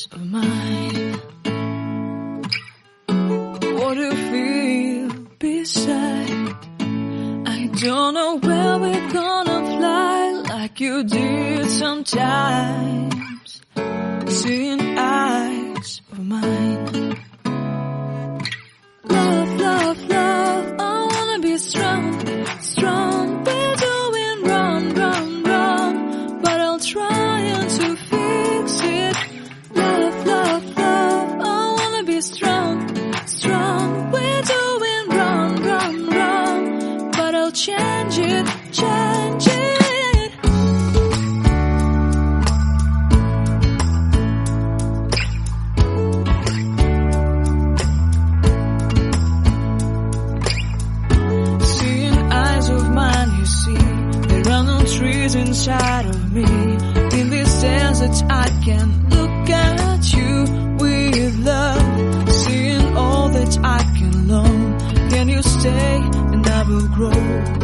eyes of mine. What do you feel beside? I don't know where we're gonna fly like you did sometimes. Seeing eyes of mine. Love, love, love, I wanna be strong, strong. We're doing wrong, wrong, wrong, but I'll try to fix it. Love, love, love, I wanna be strong, strong. We're doing wrong, wrong, wrong, but I'll change it, change it. Trees inside of me. In this desert I can look at you with love. Seeing all that I can learn. Can you stay and I will grow?